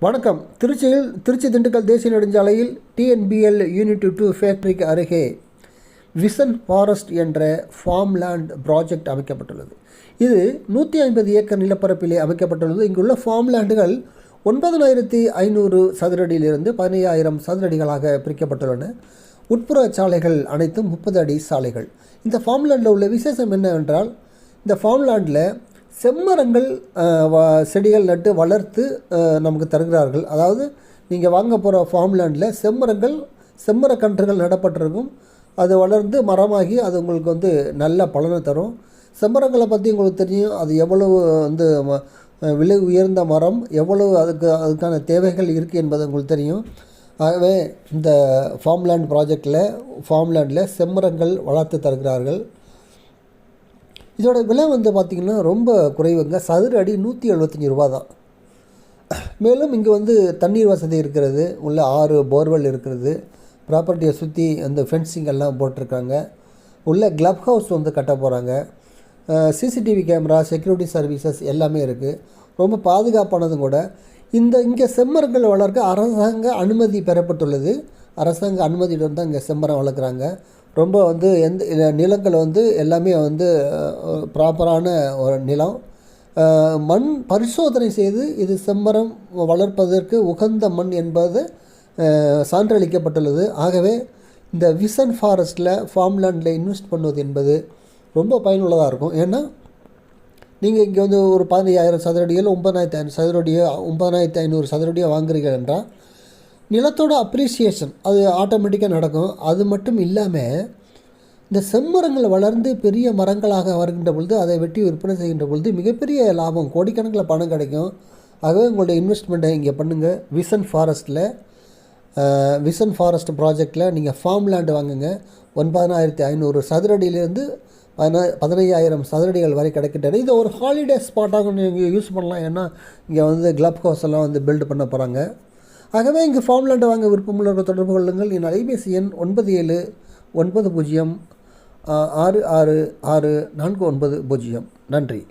வணக்கம். திருச்சி திண்டுக்கல் தேசிய நெடுஞ்சாலையில் டிஎன்பிஎல் யூனிட் 2 ஃபேக்ட்ரிக்கு அருகே விசன் ஃபாரஸ்ட் என்ற ஃபார்ம் லேண்ட் ப்ராஜெக்ட் அமைக்கப்பட்டுள்ளது. இது 150 ஏக்கர் நிலப்பரப்பிலே அமைக்கப்பட்டுள்ளது. இங்குள்ள ஃபார்ம் லேண்டுகள் 9500 சதுரடியிலிருந்து 15000 சதுரடிகளாக பிரிக்கப்பட்டுள்ளன. உட்புற சாலைகள் அனைத்தும் 30 அடி சாலைகள். இந்த ஃபார்ம் லேண்டில் உள்ள விசேஷம் என்னவென்றால், இந்த ஃபார்ம் லேண்டில் செம்மரங்கள் செடிகள் நட்டு வளர்த்து நமக்கு தருகிறார்கள். அதாவது நீங்கள் வாங்க போகிற ஃபார்ம் லேண்டில் செம்மரக்கன்றுகள் நடப்பட்டிருக்கும். அது வளர்ந்து மரமாகி அது உங்களுக்கு நல்ல பலனை தரும். செம்மரங்களை பற்றி உங்களுக்கு தெரியும். அது எவ்வளவு விலை உயர்ந்த மரம், எவ்வளவு அதுக்கான தேவைகள் இருக்குது என்பது உங்களுக்கு தெரியும். ஆகவே இந்த ஃபார்ம் லேண்டில் செம்மரங்கள் வளர்த்து தருகிறார்கள். இதோட விலை பார்த்திங்கன்னா ரொம்ப குறைவுங்க. சதுர அடி 175 ரூபா தான். மேலும் இங்கே தண்ணீர் வசதி இருக்கிறது. உள்ள 6 போர்வெல் இருக்கிறது. ப்ராப்பர்ட்டியை சுற்றி அந்த ஃபென்சிங் எல்லாம் போட்டிருக்காங்க. உள்ள க்ளப் ஹவுஸ் கட்ட போகிறாங்க. சிசிடிவி கேமரா, செக்யூரிட்டி சர்வீசஸ் எல்லாமே இருக்குது. ரொம்ப பாதுகாப்பானதும் கூட. இங்கே செம்மரங்கள் வளர்க்க அரசாங்க அனுமதி பெறப்பட்டுள்ளது. அரசாங்க அனுமதியுடன் தான் இங்கே செம்மரம் வளர்க்குறாங்க. ரொம்ப எந்த நிலங்கள் எல்லாமே ப்ராப்பரான ஒரு நிலம். மண் பரிசோதனை செய்து இது செம்மரம் வளர்ப்பதற்கு உகந்த மண் என்பது சான்றளிக்கப்பட்டுள்ளது. ஆகவே இந்த விசன் ஃபாரஸ்ட்டில் ஃபார்ம் லேண்டில் இன்வெஸ்ட் பண்ணுவது என்பது ரொம்ப பயனுள்ளதாக இருக்கும். ஏன்னா நீங்கள் இங்கே ஒரு 15000 சதுரடியில் 9500 சதுரடியோ 9500 சதுரடியோ வாங்குறீர்கள் என்றால் நிலத்தோட அப்ரிசியேஷன் அது ஆட்டோமேட்டிக்காக நடக்கும். அது மட்டும் இல்லாமல் இந்த செம்மரங்கள் வளர்ந்து பெரிய மரங்களாக வருகின்ற பொழுது அதை வெட்டி விற்பனை செய்கின்ற பொழுது மிகப்பெரிய லாபம், கோடிக்கணக்கில் பணம் கிடைக்கும். ஆகவே உங்களுடைய இன்வெஸ்ட்மெண்ட்டை இங்கே பண்ணுங்கள். விசன் ஃபாரஸ்ட் ப்ராஜெக்டில் நீங்கள் ஃபார்ம் லேண்டு வாங்குங்க. 9500 சதுரடியிலேருந்து 15000 சதுரடிகள் வரை கிடைக்கின்றன. இது ஒரு ஹாலிடே ஸ்பாட்டாக நீங்கள் யூஸ் பண்ணலாம். ஏன்னா இங்கே க்ளப் ஹவுஸ் எல்லாம் பில்டு பண்ண போகிறாங்க. ஆகவே இங்கே ஃபார்ம் லேண்டை வாங்க விருப்பமுள்ளவர்கள் தொடர்பு கொள்ளுங்கள். என் அலைபேசி எண் 9790666490. நன்றி.